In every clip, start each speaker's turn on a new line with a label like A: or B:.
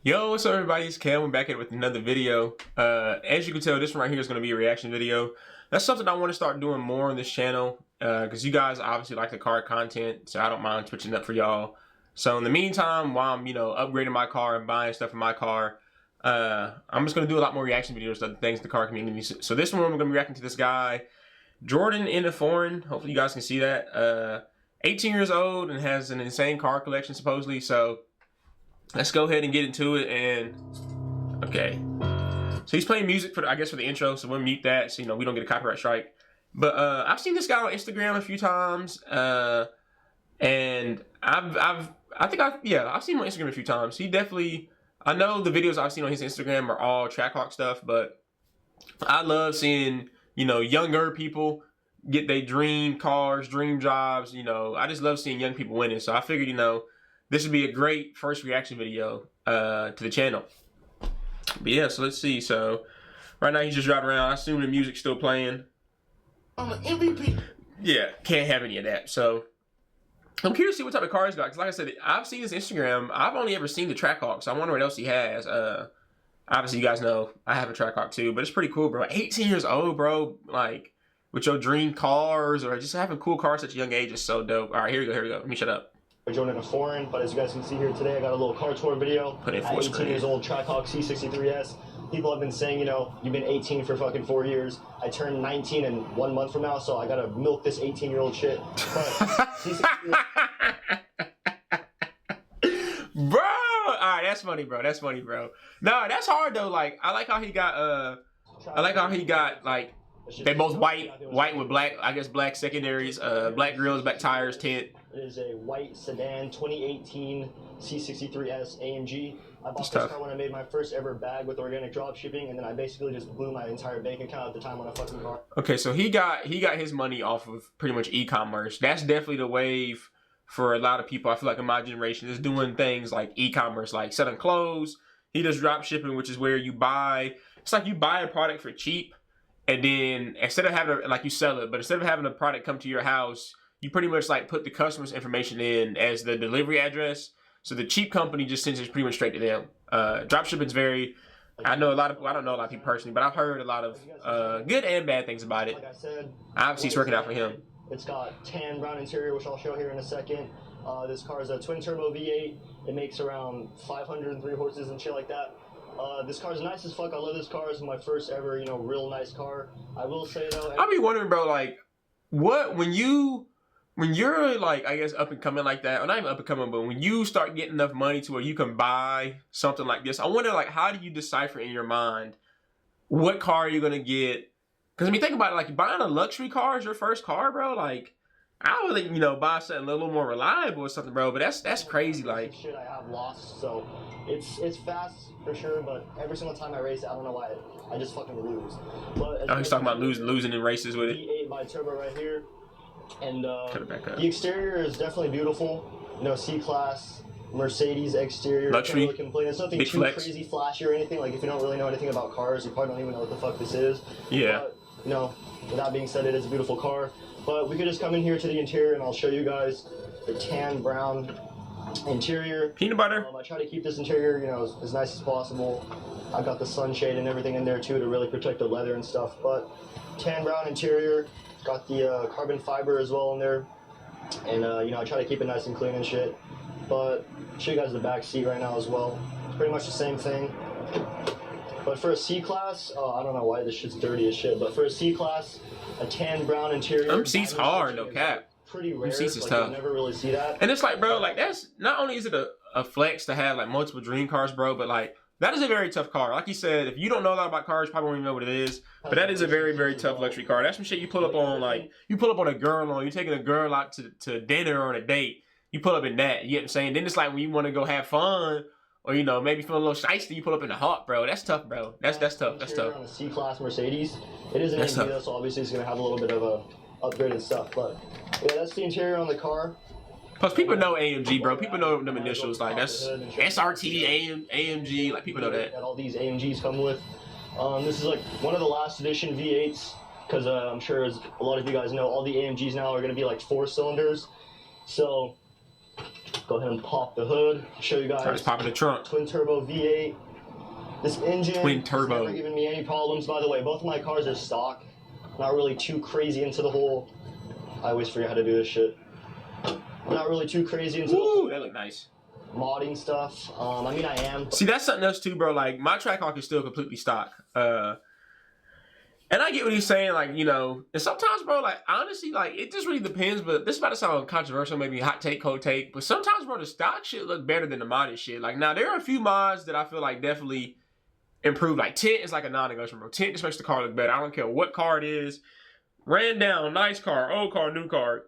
A: Yo, what's up everybody? It's Cam. We're back at it with another video. As you can tell, this one right here is going to be a reaction video. That's something I want to start doing more on this channel because you guys obviously like the car content, so I don't mind switching up for y'all. So in the meantime, while I'm upgrading my car and buying stuff in my car, I'm just going to do a lot more reaction videos to other things in the car community. So this one, we're going to be reacting to this guy, Jordan in the Foreign. Hopefully you guys can see that. 18 years old and has an insane car collection supposedly. So let's go ahead and get into it. And okay, so he's playing music for I guess for the intro, so we'll mute that so we don't get a copyright strike. But I've seen this guy on Instagram a few times, and I've seen him on Instagram a few times. He definitely, I know the videos I've seen on his Instagram are all Trackhawk stuff, but I love seeing younger people get their dream cars, dream jobs. I just love seeing young people winning. So I figured this would be a great first reaction video to the channel. But yeah, so let's see. So right now he's just driving around. I assume the music's still playing.
B: I'm an MVP.
A: Yeah, can't have any of that. So I'm curious to see what type of car he's got. Because like I said, I've seen his Instagram. I've only ever seen the Trackhawk, so I wonder what else he has. Obviously, you guys know I have a Trackhawk too, but it's pretty cool, bro. 18 years old, bro. Like, with your dream cars or just having cool cars at a young age is so dope. All right, here we go. Let me shut up.
B: Joining a Foreign, but as you guys can see here today, I got a little car tour video.
A: Put it full
B: 18
A: screen.
B: years old, Trackhawk C63S. People have been saying, you've been 18 for fucking 4 years. I turned 19 in 1 month from now, so I gotta milk this 18-year-old shit. But
A: Bro, all right, that's funny, bro. That's funny, bro. No, that's hard though. Like, I like how he got like they both white with black, I guess black secondaries, black grills, black tires, tint.
B: It is a white sedan 2018 C63S AMG. I bought this car when I made my first ever bag with organic drop shipping, and then I basically just blew my entire bank account at the time on a fucking car.
A: Okay, so he got his money off of pretty much e-commerce. That's definitely the wave for a lot of people. I feel like in my generation is doing things like e-commerce, like selling clothes. He does drop shipping, which is where you buy. It's like you buy a product for cheap, and then instead of having you sell it, but instead of having a product come to your house, you pretty much like put the customer's information in as the delivery address. So the cheap company just sends it pretty much straight to them. Dropshipping's very, I know a lot of people, I don't know a lot of people personally, but I've heard a lot of good and bad things about it.
B: Like I said,
A: obviously it's working out for him.
B: It's got tan brown interior, which I'll show here in a second. This car is a twin turbo V8. It makes around 503 horses and shit like that. This car's nice as fuck. I love this car. It's my first ever, real nice car. I will say though,
A: I be wondering, bro, like, what when you're like, I guess up and coming like that, or not even up and coming, but when you start getting enough money to where you can buy something like this, I wonder, like, how do you decipher in your mind what car you're gonna get? Because I mean, think about it, like, buying a luxury car is your first car, bro. Like, I would think, buy something a little more reliable or something, bro. But that's crazy, like.
B: Shit, I have lost, so it's fast for sure. But every single time I race it, I don't know why I just fucking lose. But
A: oh, he's talking about losing in races with it.
B: V8 by turbo right here. And
A: Cut it back up.
B: The exterior is definitely beautiful. C-Class Mercedes exterior.
A: Luxury.
B: Can't really complain. It's nothing too crazy flashy or anything. Like, if you don't really know anything about cars, you probably don't even know what the fuck this is.
A: Yeah.
B: But, with that being said, it is a beautiful car. But we could just come in here to the interior and I'll show you guys the tan brown interior.
A: Peanut butter.
B: I try to keep this interior, as nice as possible. I've got the sunshade and everything in there too to really protect the leather and stuff. But tan brown interior. Got the carbon fiber as well in there, and I try to keep it nice and clean and shit. But I'll show you guys the back seat right now as well. It's pretty much the same thing. But for a C-Class, I don't know why this shit's dirty as shit, but for a C-Class, a tan brown interior.
A: Them seats hard, no cap.
B: Pretty rare.
A: Them seats is tough.
B: You never really see that.
A: And it's like, bro, like, that's not only is it a flex to have like multiple dream cars, bro, but like, that is a very tough car. Like you said, if you don't know a lot about cars, you probably won't even know what it is. But that is a very, very tough luxury car. That's some shit you pull up on, like, you pull up on a girl on, you're taking a girl out to dinner or on a date, you pull up in that, you get what I'm saying? Then it's like when you want to go have fun, or, maybe feel a little shiesty, you pull up in the Hawk, bro. That's tough, bro. That's tough. That's tough.
B: On a C-Class Mercedes. It is an AMG though, so obviously it's going to have a little bit of a upgraded stuff. But, yeah, that's the interior on the car.
A: Plus, people know AMG, bro. People know them initials. Like, that's SRT, AMG. Like, people know that.
B: All these AMGs come with. This is like one of the last edition V8s, because I'm sure as a lot of you guys know, all the AMGs now are going to be like 4 cylinders. So go ahead and pop the hood. Show you guys.
A: Just popping the trunk.
B: Twin turbo V8. This engine
A: Twin turbo.
B: has never given me any problems. By the way, both of my cars are stock. Not really too crazy into the whole. I always forget how to do this shit. Not really too crazy into
A: Woo, that look nice.
B: Modding stuff. I mean, I am.
A: See, that's something else too, bro. Like, my Trackhawk is still completely stock. And I get what he's saying, like, you know, and sometimes, bro, like, honestly, like, it just really depends, but this is about to sound controversial, maybe hot take, cold take, but sometimes, bro, the stock shit look better than the modded shit. Like, now, there are a few mods that I feel like definitely improve. Like, tint is like a non-negotiable, bro. Tint just makes the car look better. I don't care what car it is. Ran down, nice car, old car, new car.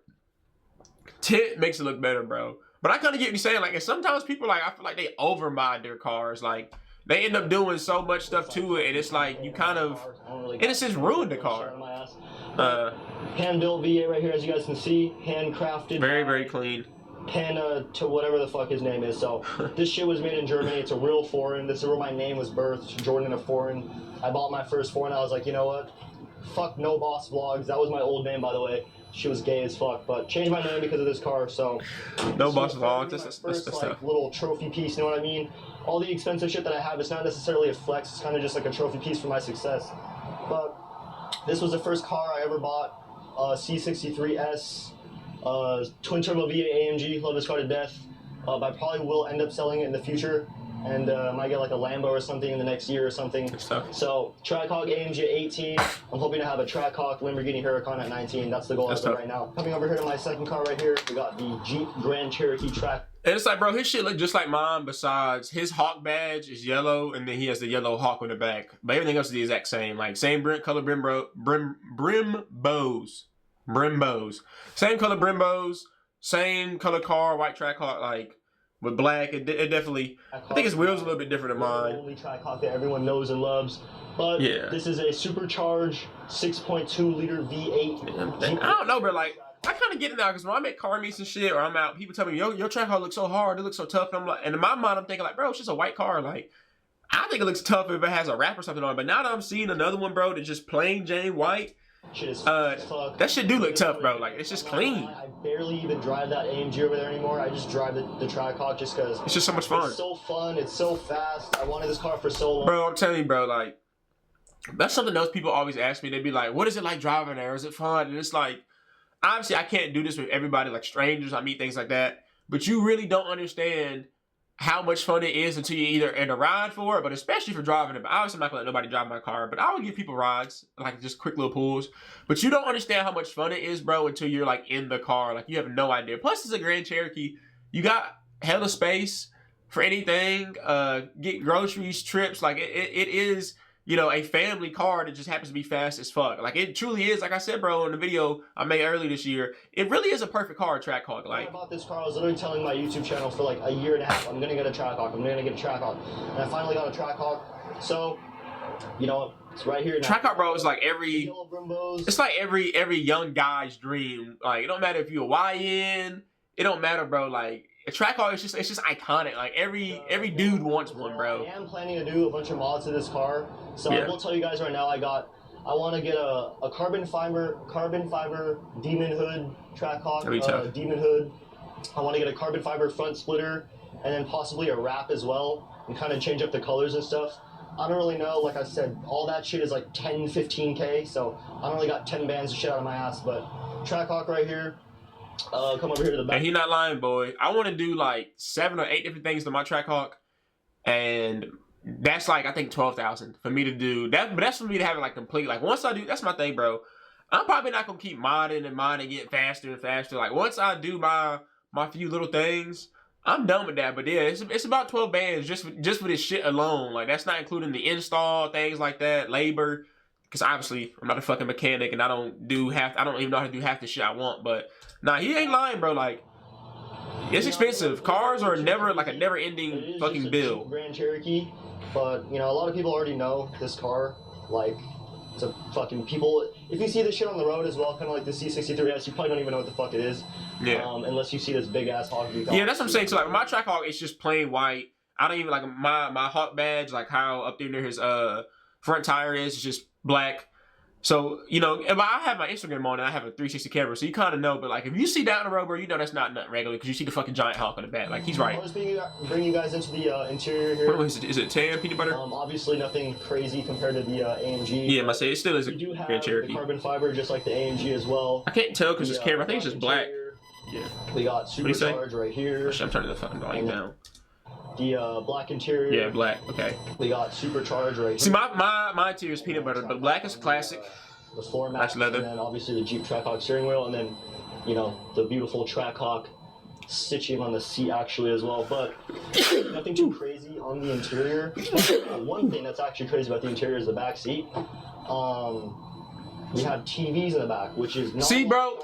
A: Tint makes it look better, bro. But I kind of get what you're saying, like, and sometimes people, like, I feel like they over-mod their cars, like, they end up doing so much stuff to it, and it's like you kind of, in a sense, ruined the car.
B: Hand-built V8 right here, as you guys can see. Handcrafted.
A: Very, very clean.
B: Panda to whatever the fuck his name is. So this shit was made in Germany. It's a real foreign. This is where my name was birthed. Jordan in a foreign. I bought my first foreign. I was like, you know what? Fuck No Boss Vlogs. That was my old name, by the way. She was gay as fuck, but changed my name because of this car. So
A: No Boss Vlogs. That's
B: like little trophy piece. You know what I mean? All the expensive shit that I have, it's not necessarily a flex. It's kind of just like a trophy piece for my success. But this was the first car I ever bought. C63S, twin turbo V8 AMG. Love this car to death. I probably will end up selling it in the future, and might get like a Lambo or something in the next year or something. So Trackhawk AMG at 18. I'm hoping to have a Trackhawk Lamborghini Huracan at 19. That's the goal as of right now. Coming over here to my second car right here, we got the Jeep Grand Cherokee Track.
A: And it's like, bro, his shit look just like mine, besides his Hawk badge is yellow, and then he has the yellow Hawk on the back. But everything else is the exact same. Like, same color brim bows. Same color brim bows, same color car, white Trackhawk, like, with black. It definitely, I think his wheels are a little bit different than mine.
B: The only Trackhawk that everyone knows and loves. But yeah, this is a supercharged 6.2 liter V8.
A: I don't know, bro, like, I kind of get it now, because when I'm at car meets and shit, or I'm out, people tell me, your Trackhawk looks so hard, it looks so tough, and I'm like, and in my mind, I'm thinking like, bro, it's just a white car, like, I think it looks tough if it has a wrap or something on it, but now that I'm seeing another one, bro, that's just plain Jane white, that shit do look tough, bro, like, it's just clean.
B: I barely even drive that AMG over there anymore. I just drive the Trackhawk just because
A: it's just so much fun.
B: It's so fun, it's so fast. I wanted this car for so long.
A: Bro, I'm telling you, bro, like, that's something else people always ask me. They'd be like, what is it like driving there? Is it fun? And it's like, obviously, I can't do this with everybody, like strangers, I meet, things like that. But you really don't understand how much fun it is until you either in a ride for it, but especially for driving it. But obviously, I'm not going to let nobody drive my car, but I would give people rides, like just quick little pulls. But you don't understand how much fun it is, bro, until you're like in the car. Like, you have no idea. Plus, it's a Grand Cherokee. You got hella space for anything, get groceries, trips. Like, it is, you know, a family car that just happens to be fast as fuck. Like, it truly is. Like I said, bro, in the video I made earlier this year, it really is a perfect car, Trackhawk. Like,
B: when I bought this car, I was literally telling my YouTube channel for like a year and a half, I'm gonna get a Trackhawk, I'm gonna get a Trackhawk. And I finally got a Trackhawk. So, you know, it's right here now.
A: Trackhawk, bro, is like it's like every young guy's dream. Like, it don't matter if you're a YN, it don't matter, bro. Like, a Trackhawk is it's just iconic. Like, every dude wants one, bro.
B: I am planning to do a bunch of mods to this car. So I will tell you guys right now, I want to get a carbon fiber Demon Hood Trackhawk, Demon Hood. I want to get a carbon fiber front splitter, and then possibly a wrap as well, and kind of change up the colors and stuff. I don't really know. Like I said, all that shit is like 10, 15K, so I don't really got 10 bands of shit out of my ass. But Trackhawk right here. Come over here to the back.
A: And he not lying, boy. I want to do like 7 or 8 different things to my Trackhawk, and that's like, I think 12,000 for me to do that. But that's for me to have it like complete. Like, once I do, that's my thing, bro. I'm probably not gonna keep modding and get faster and faster. Like, once I do my few little things, I'm done with that. But yeah, it's about 12 bands just for this shit alone. Like, that's not including the install, things like that, labor. Because obviously I'm not a fucking mechanic, and I don't even know how to do half the shit I want. But nah, he ain't lying, bro. Like, it's expensive. Cars are never like a never-ending fucking bill.
B: Grand Cherokee, but you know, a lot of people already know this car. Like, it's a fucking people. If you see this shit on the road as well, kind of like the C63S, you probably don't even know what the fuck it is. Yeah. Unless you see this big ass Hawk.
A: Yeah, that's what I'm saying. So like, my Trackhawk, it's just plain white. I don't even like my Hawk badge, like how up there near his front tire is just black. So, you know, if I have my Instagram on and I have a 360 camera, so you kind of know, but like if you see down the road, bro, you know that's not nothing regular because you see the fucking giant hawk on the back. Like, he's right.
B: I'll just bring you guys into the interior here.
A: What is it? Is it tan peanut butter?
B: Obviously nothing crazy compared to the AMG.
A: Yeah, I say it still is a Grand Cherokee.
B: The carbon fiber just like the AMG as well.
A: I can't tell because this camera, I think it's just black. Yeah.
B: We got supercharged right here.
A: Actually, I'm turning the fucking volume down.
B: The black interior.
A: Yeah, black. Okay.
B: We got supercharged right here.
A: See, my interior is peanut butter, but black is classic.
B: The floor mat,
A: nice leather.
B: and then obviously the Jeep Trackhawk steering wheel, and then, you know, the beautiful Trackhawk stitching on the seat actually as well. But nothing too crazy on the interior. One thing that's actually crazy about the interior is the back seat. We have TVs in the back, which is not.
A: See, bro,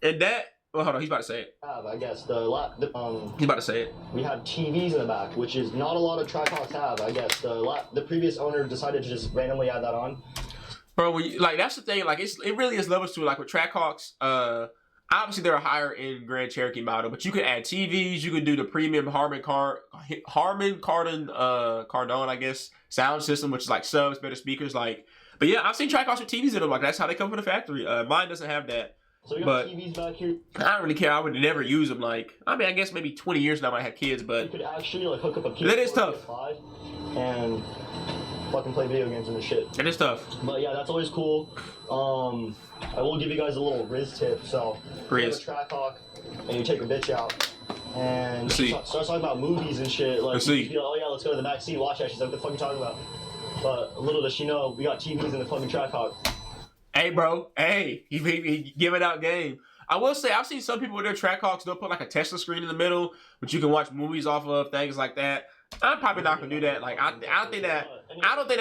A: and that. Well, hold on, he's about to say it.
B: I guess
A: he's about to say it.
B: We have TVs in the back, which is not a lot of Trackhawks have. I guess the previous owner decided to just randomly add that on.
A: Bro, like that's the thing. Like it really is levels to it. Like with Trackhawks, obviously they're a higher end Grand Cherokee model, but you could add TVs. You could do the premium Harman Kardon, I guess, sound system, which is like subs, better speakers. Like, but yeah, I've seen Trackhawks with TVs in them. Like that's how they come from the factory. Mine doesn't have that.
B: So we got TVs back here.
A: I don't really care. I would never use them. Like, I mean, I guess maybe 20 years now when I have kids, but
B: you could actually like hook up a PS4
A: that is tough.
B: And fucking play video games and the shit.
A: It is tough.
B: But yeah, that's always cool. I will give you guys a little Riz tip. So, you have a Trackhawk and you take a bitch out and start talking about movies and shit. Like, you be like, oh yeah, let's go to the back seat, watch that. She's like, what the fuck are you talking about? But little does she know, we got TVs in the fucking Trackhawk.
A: Hey, bro. Hey, he giving out game. I will say, I've seen some people with their Trackhawks, they'll put like a Tesla screen in the middle, which you can watch movies off of, things like that. I'm probably not gonna do that. Like, I don't think that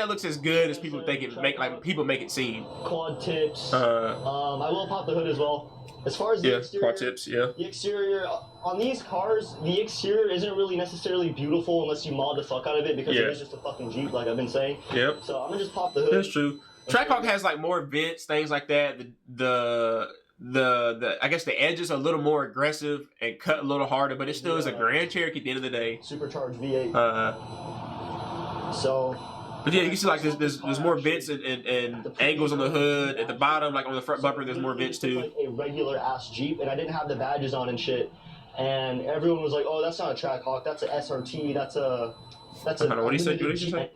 A: looks as good as people think it people make it seem.
B: Quad tips. I will pop the hood as well. As far as the exterior,
A: quad tips, yeah.
B: The exterior on these cars, the exterior isn't really necessarily beautiful unless you mod the fuck out of it because it is just a fucking Jeep, like I've been saying.
A: Yep.
B: So I'm gonna just pop the hood.
A: That's true. Trackhawk has like more vents, things like that. The I guess the edges are a little more aggressive and cut a little harder, but it still is a Grand Cherokee at the end of the day.
B: Supercharged V8.
A: But yeah, you can see like there's more vents and angles on the hood. At the bottom, like on the front bumper, there's more vents too.
B: Like a regular ass Jeep, and I didn't have the badges on and shit. And everyone was like, "Oh, that's not a Trackhawk. That's a SRT. That's a." What do you say?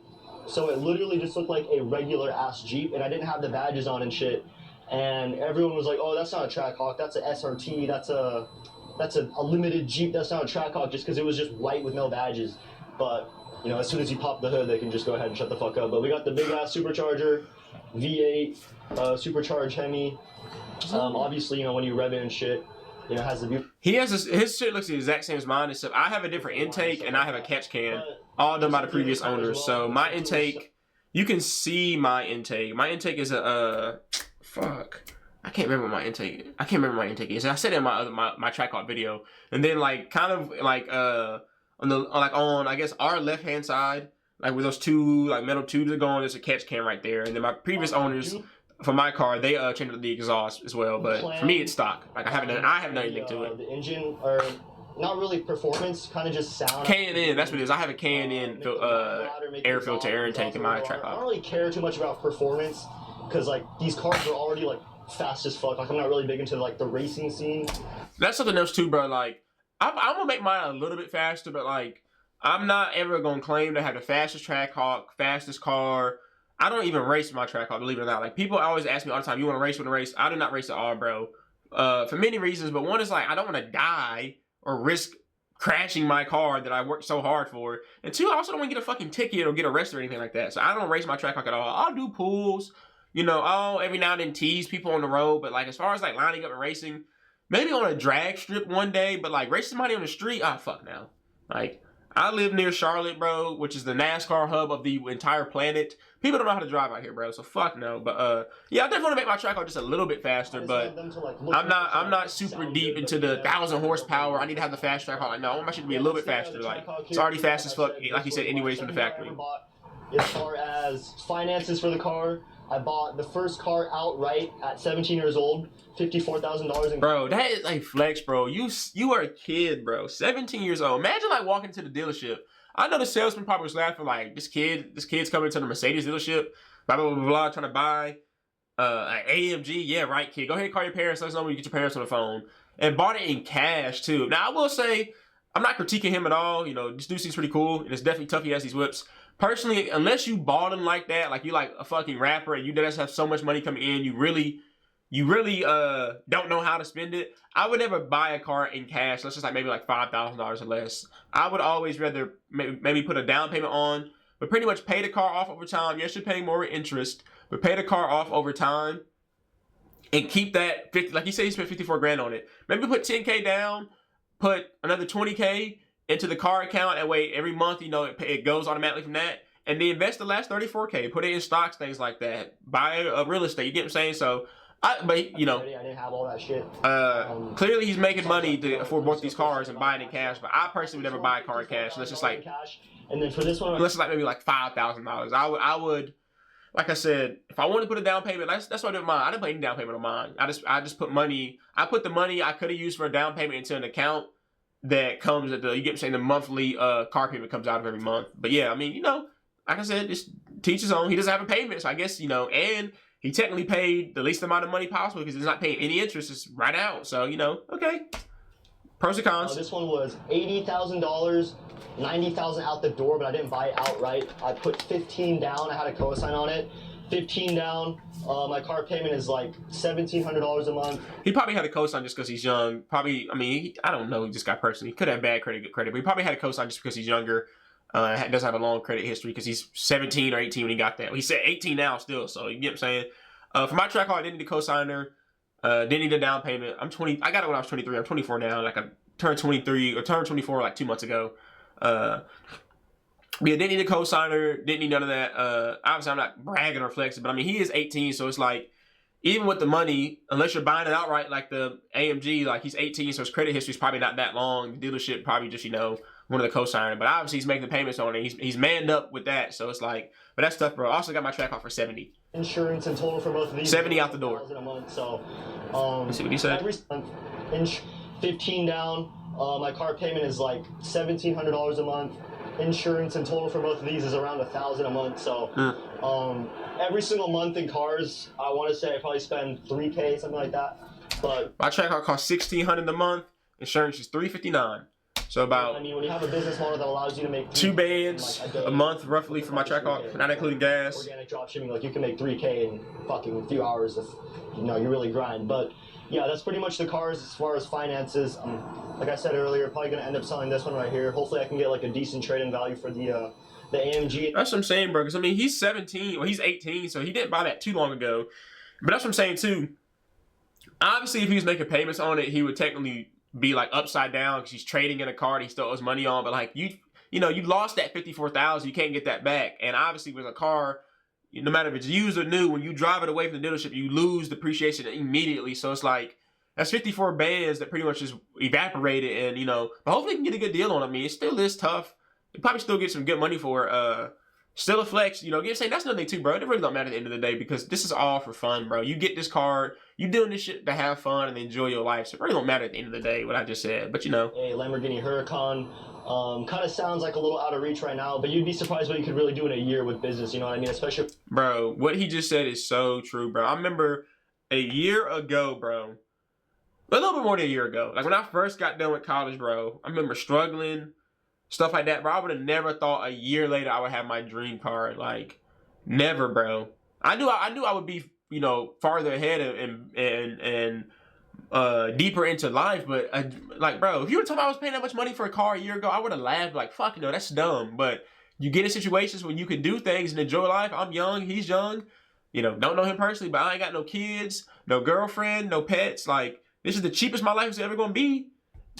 B: So it literally just looked like a regular ass Jeep, and I didn't have the badges on and shit. And everyone was like, "Oh, that's not a Trackhawk. That's a SRT. That's a limited Jeep. That's not a Trackhawk," just because it was just white with no badges. But you know, as soon as you pop the hood, they can just go ahead and shut the fuck up. But we got the big ass supercharger, V8, supercharged Hemi. Obviously, you know, when you rev it and shit, you know, has the view.
A: He has his shit looks the exact same as mine, except I have a different intake and I have a catch can, all done by the previous owners. So my intake, you can see my intake. My intake is a fuck. I can't remember my intake. I can't remember my intake is. I said it in my Trackhawk video, and then like kind of like on I guess our left hand side, like with those two like metal tubes that go on, there's a catch can right there. And then my previous owners for my car, they changed the exhaust as well. But for me, it's stock. Like I haven't done anything to it.
B: The engine or not really performance, kind of just sound.
A: K&N, that's what it is. I have a K&N air filter, air intake in my Trackhawk.
B: I don't really care too much about performance because like these cars are already like fast as fuck. Like I'm not really big into like the racing scene.
A: That's something else too, bro. Like I'm gonna make mine a little bit faster, but like I'm not ever gonna claim to have the fastest Trackhawk, fastest car. I don't even race my Trackhawk, believe it or not. Like people always ask me all the time, "You want to race? Want to race?" I do not race at all, bro. For many reasons, but one is like I don't want to die or risk crashing my car that I worked so hard for, and two, I also don't want to get a fucking ticket or get arrested or anything like that. So I don't race my Trackhawk at all. I'll do pools, you know. I'll every now and then tease people on the road, but like as far as like lining up and racing, maybe on a drag strip one day, but like racing somebody on the street, fuck now. Like I live near Charlotte, bro, which is the NASCAR hub of the entire planet. People don't know how to drive out here, bro, so fuck no. But yeah, I definitely want to make my Trackhawk just a little bit faster, but I'm not super deep into the 1,000 horsepower. I need to have the fast Trackhawk. Like, no, I want my shit to be a little bit faster. Like it's already fast as fuck, like you said, anyways from the factory.
B: As far as finances for the car, I bought the first car outright at 17 years old, $54,000.
A: Bro, that is a flex, bro. You are a kid, bro. 17 years old. Imagine like walking to the dealership. I know the salesman probably was laughing like, this kid's coming to the Mercedes dealership, blah, blah, blah, blah, trying to buy An AMG, yeah, right, kid. Go ahead and call your parents. Let us know when you get your parents on the phone. And bought it in cash too. Now I will say, I'm not critiquing him at all. You know, this dude seems pretty cool, and it's definitely tough. He has these whips. Personally, unless you bought him like that, like you like a fucking rapper, and you just have so much money coming in, you really don't know how to spend it. I would never buy a car in cash. Let's just like maybe like $5,000 or less. I would always rather maybe put a down payment on, but pretty much pay the car off over time. Yes, you're paying more interest, but pay the car off over time and keep that 50. Like you say, you spent 54 grand on it. Maybe put 10K down, put another 20K into the car account. That way, every month, you know, it goes automatically from that. And then invest the last 34K. Put it in stocks, things like that. Buy a real estate. You get what I'm saying? So, but you know,
B: I didn't have all that shit.
A: clearly he's making money to afford both these cars and buying in cash. But I personally would never buy a car in cash unless it's like,
B: and then for this one,
A: unless it's like maybe like $5,000. I would, like I said, if I wanted to put a down payment, that's what I did with mine. I didn't put any down payment on mine. I just put money. I put the money I could have used for a down payment into an account that comes at the, you get what I'm saying, the monthly car payment comes out of every month. But yeah, I mean, you know, like I said, just teach his own. He doesn't have a payment, so I guess, you know, and he technically paid the least amount of money possible because he's not paying any interest. It's right out. So, you know, okay. Pros and cons.
B: This one was $80,000, $90,000 out the door, but I didn't buy it outright. I put 15 down. I had a cosign on it. 15 down. My car payment is like $1,700 a month.
A: He probably had a cosign just because he's young. Probably, I mean, I don't know this guy personally. He could have bad credit, good credit, but he probably had a cosign just because he's younger. Doesn't have a long credit history because he's 17 or 18 when he got that. Well, he's 18 now still, so you get what I'm saying. For my track car, I didn't need a cosigner. Didn't need a down payment. I'm 20. I got it when I was 23. I'm 24 now. Like I turned 23 or turned 24 like 2 months ago. Yeah, didn't need a cosigner. Didn't need none of that. Obviously, I'm not bragging or flexing, but I mean, he is 18, so it's like, even with the money, unless you're buying it outright, like the AMG, like he's 18, so his credit history is probably not that long. The dealership probably just, you know, one of the co-signer, but obviously he's making the payments on it. He's manned up with that, so it's like, but that's tough, bro. I also got my track off for 70.
B: Insurance in total for both of these.
A: 70 out the door.
B: A month, so
A: let's see what he said.
B: Every month, 15 down. My car payment is like $1,700 a month. Insurance in total for both of these is around $1,000 a month. So every single month in cars, I want to say I probably spend $3K, something like that. But
A: my track car costs $1,600 a month. Insurance is $359. So about,
B: I mean, when you have a business model that allows you to make
A: 2 bands a month roughly for my track car, not including gas.
B: Organic dropshipping, like you can make $3K in fucking a few hours if you know you really grind. But yeah, that's pretty much the cars as far as finances. Like I said earlier, probably gonna end up selling this one right here. Hopefully, I can get like a decent trade-in value for the AMG.
A: That's what I'm saying, bro. Because I mean, he's 17, well, he's 18, so he didn't buy that too long ago. But that's what I'm saying too. Obviously, if he was making payments on it, he would technically be like upside down because he's trading in a car that he still owes money on. But like you know, you lost that $54,000, you can't get that back. And obviously, with a car, no matter if it's used or new, when you drive it away from the dealership, you lose depreciation immediately. So it's like, that's 54 bands that pretty much just evaporated, and you know, but hopefully you can get a good deal on it. I mean, it still is tough. You probably still get some good money for it. Still a flex, you know. Saying that's another thing too, bro. It really don't matter at the end of the day because this is all for fun, bro. You get this card, you doing this shit to have fun and enjoy your life. So it really don't matter at the end of the day what I just said. But you know,
B: a Lamborghini Huracan. Kind of sounds like a little out of reach right now, but you'd be surprised what you could really do in a year with business. You know what I mean? Especially,
A: bro. What he just said is so true, bro. I remember a year ago, bro. A little bit more than a year ago. Like when I first got done with college, bro, I remember struggling, stuff like that, bro. I would have never thought a year later I would have my dream car. Like, never, bro. I knew I would be, you know, farther ahead and deeper into life, but like, bro, if you were told I was paying that much money for a car a year ago, I would have laughed like, fuck, you know, that's dumb. But you get in situations when you can do things and enjoy life. I'm young, he's young. You know, don't know him personally, but I ain't got no kids, no girlfriend, no pets. Like, this is the cheapest my life is ever gonna be.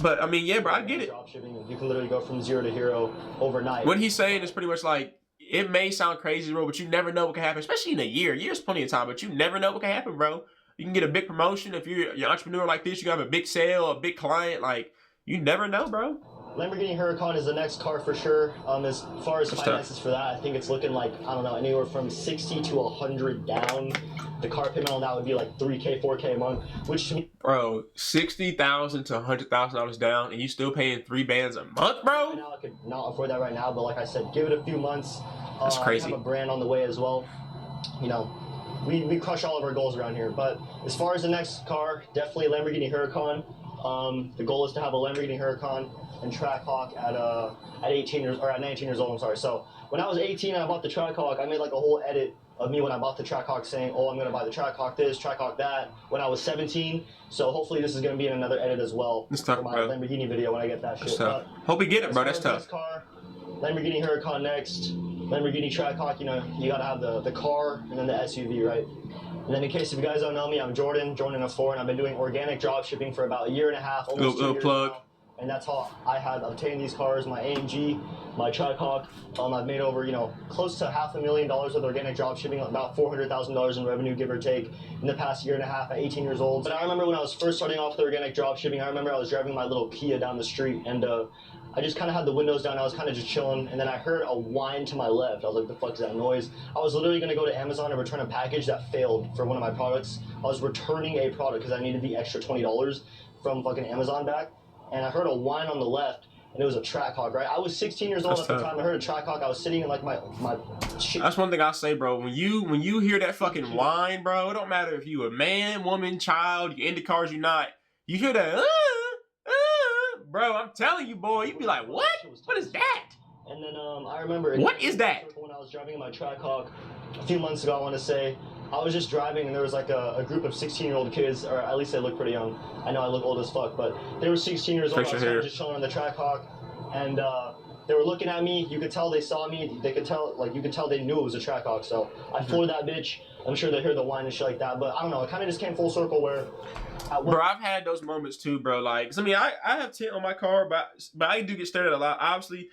A: But I mean, yeah, bro, I get it.
B: Dropshipping, you can literally go from zero to hero overnight.
A: What he's saying is pretty much like, it may sound crazy, bro, but you never know what can happen, especially in a year. A year's plenty of time, but you never know what can happen, bro. You can get a big promotion. If you're an entrepreneur like this, you have a big sale, a big client. Like, you never know, bro.
B: Lamborghini Huracan is the next car for sure. As far as finances for that, I think it's looking like, I don't know, anywhere from 60 to 100 down. The car payment on that would be like 3K, 4K a month, which to me,
A: bro, $60,000 to $100,000 down, and you still paying 3 bands a month, bro.
B: Right now, I could not afford that right now, but like I said, give it a few months.
A: That's crazy.
B: I have a brand on the way as well. You know, we crush all of our goals around here. But as far as the next car, definitely Lamborghini Huracan. The goal is to have a Lamborghini Huracan and Trackhawk at 18 years or at 19 years old. I'm sorry. So when I was 18 and I bought the Trackhawk, I made like a whole edit of me when I bought the Trackhawk saying, "Oh, I'm gonna buy the Trackhawk this, Trackhawk that." When I was 17. So hopefully this is gonna be in another edit as well
A: tough,
B: for my
A: bro.
B: Lamborghini video when I get that shit.
A: Tough. Hope you get it, bro. That's tough.
B: Car, Lamborghini Huracan next, Lamborghini Trackhawk. You know, you gotta have the car and then the SUV, right? And then in case if you guys don't know me, I'm Jordan F4, and I've been doing organic drop shipping for about a year and a half, almost 2 years
A: plug.
B: now. And that's how I had obtained these cars, my AMG, my Trackhawk. I've made over, close to $500,000 with organic drop shipping, about $400,000 in revenue, give or take, in the past year and a half at 18 years old. But I remember when I was first starting off with organic drop shipping, I remember I was driving my little Kia down the street, and I just kind of had the windows down. I was kind of just chilling, and then I heard a whine to my left. I was like, the fuck is that noise? I was literally going to go to Amazon and return a package that failed for one of my products. I was returning a product because I needed the extra $20 from fucking Amazon back, and I heard a whine on the left, and it was a Trackhawk, right? I was 16 years old at the time. I heard a Trackhawk. I was sitting in like my shit.
A: That's one thing I say, bro. When you hear that fucking whine, bro, it don't matter if you a man, woman, child, you into cars, you not. You hear that, bro, I'm telling you, boy, you be like, what? What is that?
B: And then I remember
A: what is that?
B: When I was driving in my Trackhawk a few months ago, I want to say, I was just driving and there was like a group of 16-year-old kids, or at least they look pretty young. I know I look old as fuck, but they were 16 years old. I was kind of just chilling on the Trackhawk, and they were looking at me. You could tell they saw me. They could tell, like, you could tell they knew it was a Trackhawk. So I floored that bitch. I'm sure they heard the whine and shit like that, but I don't know. It kind of just came full circle where.
A: Bro, I've had those moments too, bro. Like, 'cause I mean, I have tint on my car, but I do get stared at a lot. Obviously,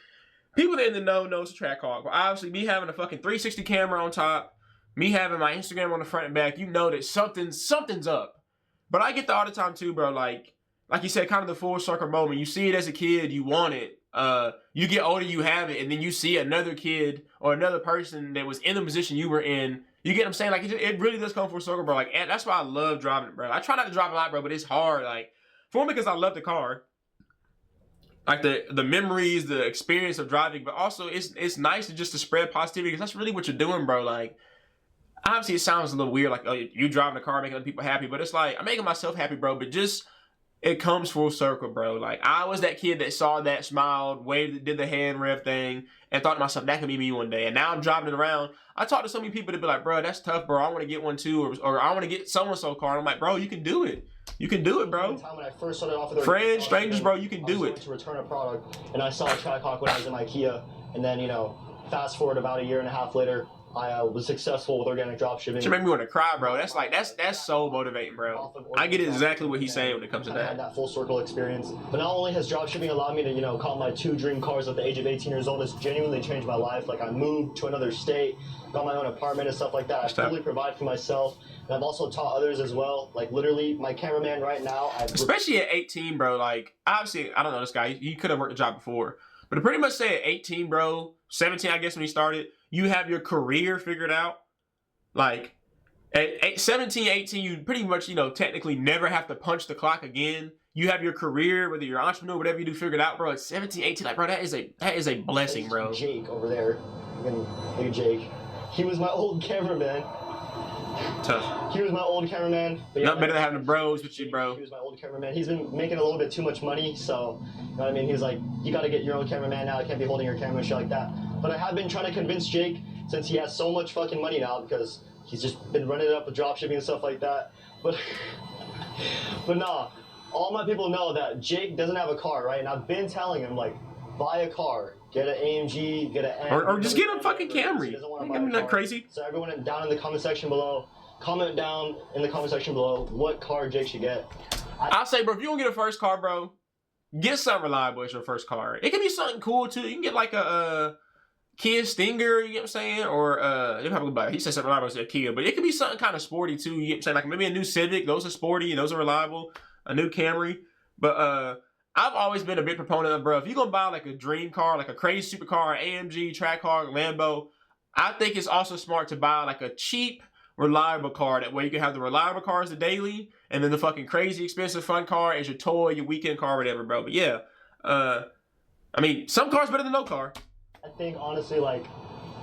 A: people that in the know it's a Trackhawk. But obviously, me having a fucking 360 camera on top, me having my Instagram on the front and back, you know that something's up. But I get that all the time too, bro. Like you said, kind of the full circle moment. You see it as a kid, you want it. You get older, you have it, and then you see another kid or another person that was in the position you were in. You get what I'm saying? Like, it really does come full circle, bro. Like, and that's why I love driving it, bro. I try not to drive a lot, bro, but it's hard. Like, for me, because I love the car. Like, the memories, the experience of driving, but also it's nice to spread positivity, because that's really what you're doing, bro. Like, obviously, it sounds a little weird, like, oh, you driving a car, making other people happy, but it's like, I'm making myself happy, bro, but just, it comes full circle, bro. Like, I was that kid that saw that, smiled, waved, did the hand rev thing, and thought to myself, that could be me one day. And now I'm driving it around. I talked to so many people that be like, bro, that's tough, bro. I want to get one too, or I want to get so-and-so car. And I'm like, bro, you can do it. You can do it, bro.
B: When I first started off with
A: friends, strangers, bro, you can do it.
B: To return a product, and I saw a Trackhawk when I was in Ikea, and then, fast forward about a year and a half later, I was successful with organic dropshipping.
A: It made me want to cry, bro. That's so motivating, bro. I get exactly what he's saying when it comes to that.
B: I had that full circle experience. But not only has dropshipping allowed me to, call my 2 dream cars at the age of 18 years old, it's genuinely changed my life. Like, I moved to another state, got my own apartment and stuff like that. I fully provide for myself. And I've also taught others as well. Like, literally, my cameraman right now.
A: Especially at 18, bro. Like, obviously, I don't know this guy. He could have worked a job before. But to pretty much say at 18, bro, 17, I guess, when he started, you have your career figured out. Like, at 17, 18, you pretty much, technically never have to punch the clock again. You have your career, whether you're an entrepreneur, whatever you do, figured out, bro. At 17, 18, like, bro, that is a blessing, bro.
B: Jake over there. Look at Jake. He was my old cameraman.
A: Tough.
B: He was my old cameraman. But
A: not better than having the bros with you, bro.
B: He was my old cameraman. He's been making a little bit too much money, so, you know what I mean? He was like, you got to get your own cameraman now. I can't be holding your camera and shit like that. But I have been trying to convince Jake, since he has so much fucking money now, because he's just been running it up with dropshipping and stuff like that. But nah, all my people know that Jake doesn't have a car, right? And I've been telling him, like, buy a car. Get an AMG, get an M.
A: Or just get a fucking Camry. I'm not crazy.
B: So everyone down in the comment section below, comment down in the comment section below what car Jake should get.
A: I'll say, bro, if you don't get a first car, bro, get something reliable as your first car. It can be something cool, too. You can get, like, a Kia Stinger, you know what I'm saying? Or, he said something reliable, said Kia, but it could be something kind of sporty, too. You know what I'm saying? Like, maybe a new Civic. Those are sporty. Those are reliable. A new Camry. But, I've always been a big proponent of, bro, if you're going to buy, like, a dream car, like a crazy supercar, AMG, Trackhawk, Lambo, I think it's also smart to buy, like, a cheap, reliable car. That way you can have the reliable cars the daily, and then the fucking crazy expensive fun car is your toy, your weekend car, whatever, bro. But, yeah, I mean, some cars better than no car.
B: I think, honestly, like,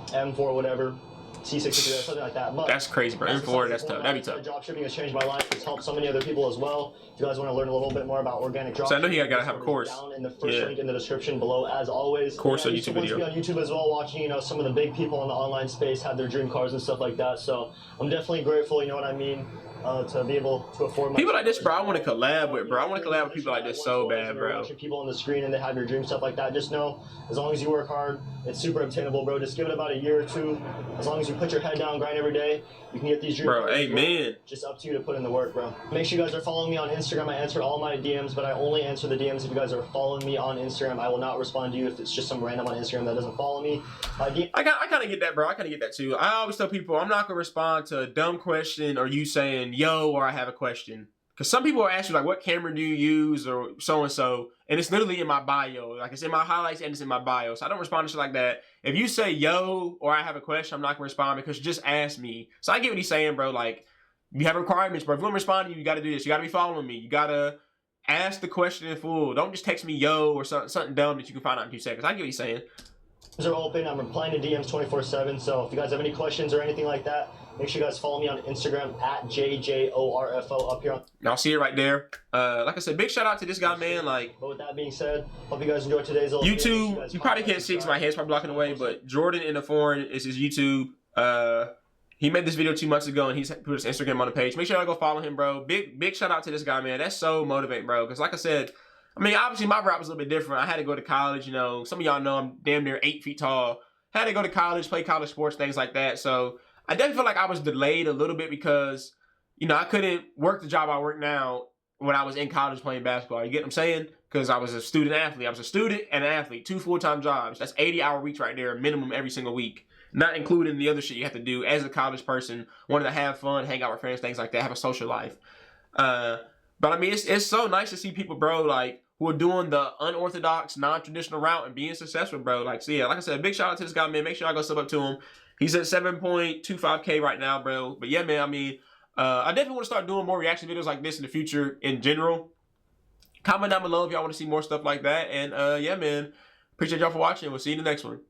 B: M4, whatever, C63 or something like that. But
A: that's crazy, bro. In Florida, that's tough. That'd be tough.
B: Drop shipping has changed my life. It's helped so many other people as well. If you guys want to learn a little bit more about organic drop shipping,
A: so I know you gotta have a course.
B: Down in the first link in the description below, as always.
A: Course on YouTube video.
B: I used to be on YouTube as well, watching, you know, some of the big people in the online space have their dream cars and stuff like that. So I'm definitely grateful, you know what I mean, to be able to afford
A: people like this, bro. I want to collab with, bro. I want to collab with people like this so bad, bro.
B: Watching people on the screen and they have your dream stuff like that. Just know, as long as you work hard, it's super obtainable, bro. Just give it about a year or two. As long as you put your head down, grind every day, you can get these dreams.
A: Bro, amen.
B: Just up to you to put in the work, bro. Make sure you guys are following me on Instagram. I answer all my DMs, but I only answer the DMs if you guys are following me on Instagram. I will not respond to you if it's just some random on Instagram that doesn't follow me.
A: I kind of get that, bro. I kind of get that too. I always tell people I'm not gonna respond to a dumb question or you saying yo or I have a question. Because some people will ask you, like, what camera do you use or so-and-so, and it's literally in my bio. Like, it's in my highlights and it's in my bio. So I don't respond to shit like that. If you say, yo, or I have a question, I'm not going to respond because you just asked me. So I get what he's saying, bro. Like, you have requirements, bro. If you want to respond to you, you got to do this. You got to be following me. You got to ask the question in full. Don't just text me, yo, or something dumb that you can find out in 2 seconds. I get what he's saying.
B: Are open. I'm replying to DMs 24/7. So if you guys have any questions or anything like that, make sure you guys follow me on Instagram at JJORFO up here.
A: Y'all see it right there. Like I said, big shout out to this guy, man. Like,
B: but with that being said, hope you guys enjoyed today's
A: YouTube. You probably can't see because my head's probably blocking away, but Jordan in the Foreign is his YouTube. He made this video 2 months ago and he's put his Instagram on the page. Make sure y'all go follow him, bro. Big shout out to this guy, man. That's so motivating, bro. Because like I said, I mean, obviously my route was a little bit different. I had to go to college, you know. Some of y'all know I'm damn near 8 feet tall. Had to go to college, play college sports, things like that. So I definitely feel like I was delayed a little bit because, you know, I couldn't work the job I work now when I was in college playing basketball. You get what I'm saying? Because I was a student athlete. I was a student and an athlete. 2 full-time jobs. That's 80-hour weeks right there, minimum every single week. Not including the other shit you have to do as a college person, wanting to have fun, hang out with friends, things like that, have a social life. But I mean, it's so nice to see people, bro, like, who are doing the unorthodox, non-traditional route and being successful, bro. Like, so yeah, like I said, big shout out to this guy, man. Make sure I go sub up to him. He's at 7.25K right now, bro. But yeah, man, I mean, I definitely want to start doing more reaction videos like this in the future in general. Comment down below if y'all want to see more stuff like that. And yeah, man, appreciate y'all for watching. We'll see you in the next one.